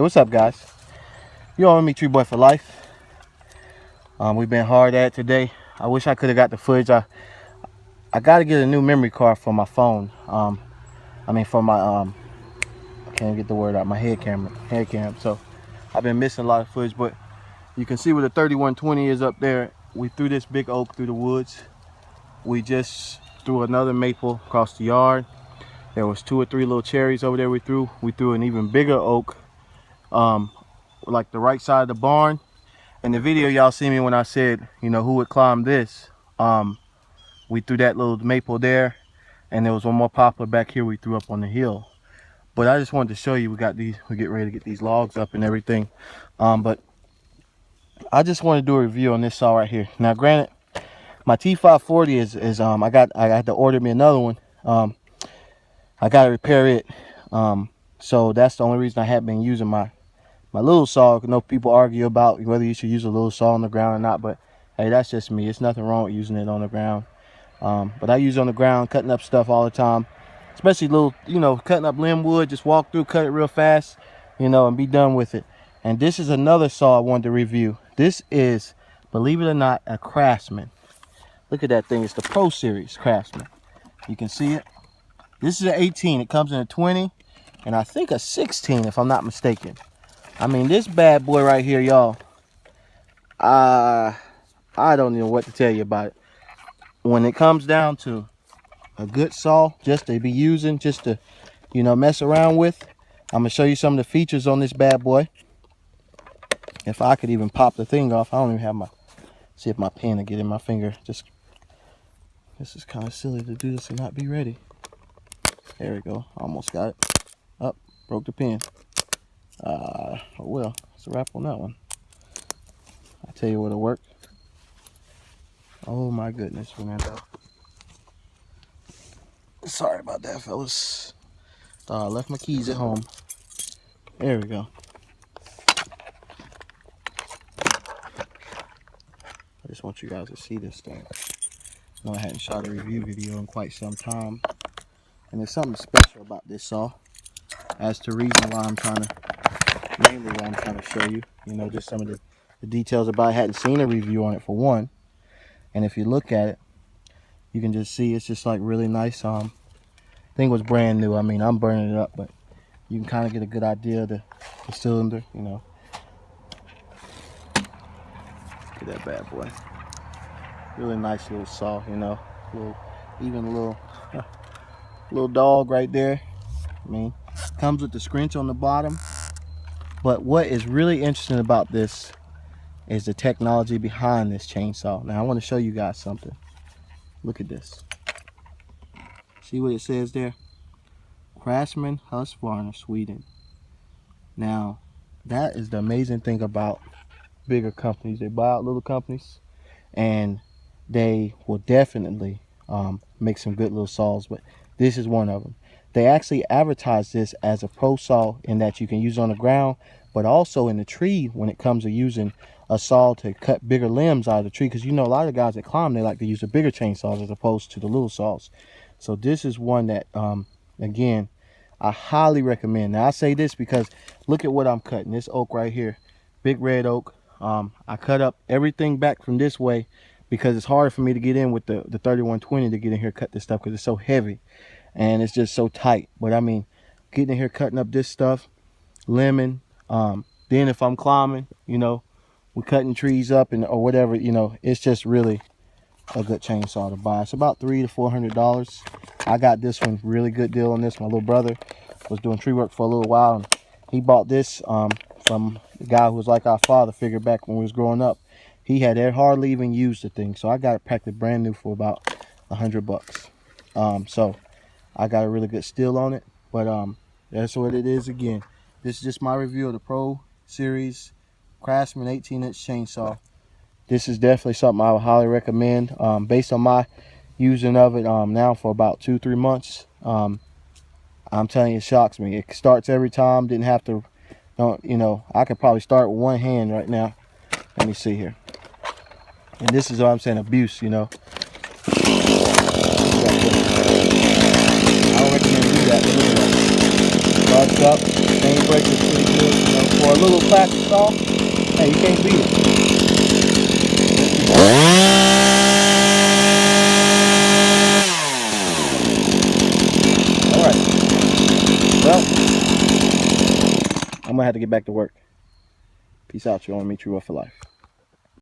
what's up, guys? You all with me, Tree Boy for life. We've been hard at it today. I wish I could have got the footage. I got to get a new memory card for my phone. For my I can't get the word out. My head cam. So I've been missing a lot of footage, but you can see where the 3120 is up there. We threw this big oak through the woods. We just threw another maple across the yard. There was 2 or 3 little cherries over there we threw. We threw an even bigger oak, like the right side of the barn. In the video, y'all see me when I said, who would climb this? We threw that little maple there, and there was one more poplar back here we threw up on the hill. But I just wanted to show you, we get ready to get these logs up and everything. But I just want to do a review on this saw right here. Now, granted, my T540 is I had to order me another one. I got to repair it. So that's the only reason I have been using my little saw. I know people argue about whether you should use a little saw on the ground or not, but hey, that's just me. It's nothing wrong with using it on the ground. But I use it on the ground, cutting up stuff all the time, especially little, cutting up limb wood. Just walk through, cut it real fast, and be done with it. And this is another saw I wanted to review. This is, believe it or not, a Craftsman. Look at that thing. It's the Pro Series Craftsman. You can see it. This is an 18. It comes in a 20 and I think a 16 if I'm not mistaken. I mean, this bad boy right here, y'all, I don't know what to tell you about it. When it comes down to a good saw just to be using, just to, mess around with, I'm going to show you some of the features on this bad boy. If I could even pop the thing off. I don't even have see if my pen will get in my finger. This is kind of silly to do this and not be ready. There we go. Almost got it. Up, broke the pen. Oh well, it's a wrap on that one. I tell you what'll work. Oh my goodness, Fernando. Sorry about that, fellas. I left my keys at home. There we go. I just want you guys to see this thing. I know I hadn't shot a review video in quite some time. And there's something special about this saw. As to reason why mainly why I'm trying to show you, just some of the details about it. I hadn't seen a review on it for one. And if you look at it, you can just see it's just like really nice. Thing was brand new. I mean, I'm burning it up, but you can kind of get a good idea of the cylinder, Look at that bad boy. Really nice little saw, little dog right there. I mean, comes with the scrunch on the bottom. But what is really interesting about this is the technology behind this chainsaw. Now I want to show you guys something. Look at this. See what it says there? Craftsman, Husqvarna, Sweden. Now that is the amazing thing about bigger companies. They buy out little companies and they will definitely make some good little saws, but this is one of them. They actually advertise this as a pro saw in that you can use on the ground, but also in the tree when it comes to using a saw to cut bigger limbs out of the tree. Because a lot of guys that climb, they like to use the bigger chainsaws as opposed to the little saws. So this is one that, again, I highly recommend. Now I say this because look at what I'm cutting. This oak right here, big red oak. I cut up everything back from this way because it's hard for me to get in with the 3120 to get in here, cut this stuff because it's so heavy. And it's just so tight. But I mean, getting in here, cutting up this stuff, lemon. Then if I'm climbing, we're cutting trees up or whatever, it's just really a good chainsaw to buy. It's about $300 to $400. I got this one, really good deal on this. My little brother was doing tree work for a little while, and he bought this from the guy who was like our father figure back when we was growing up. He had hardly even used the thing, so I got it practically brand new for about $100. So I got a really good steal on it, but that's what it is. Again, this is just my review of the Pro Series Craftsman 18-inch chainsaw. This is definitely something I would highly recommend. Based on my using of it now for about 2-3 months, I'm telling you, it shocks me. It starts every time. Didn't have to, I could probably start with one hand right now. Let me see here. And this is what I'm saying, abuse, I don't recommend do that. Starts up, chain brakes is pretty good. You know, for a little plastic saw, hey, you can't beat it. All right. Well, I'm gonna have to get back to work. Peace out, y'all. Meet you up for life.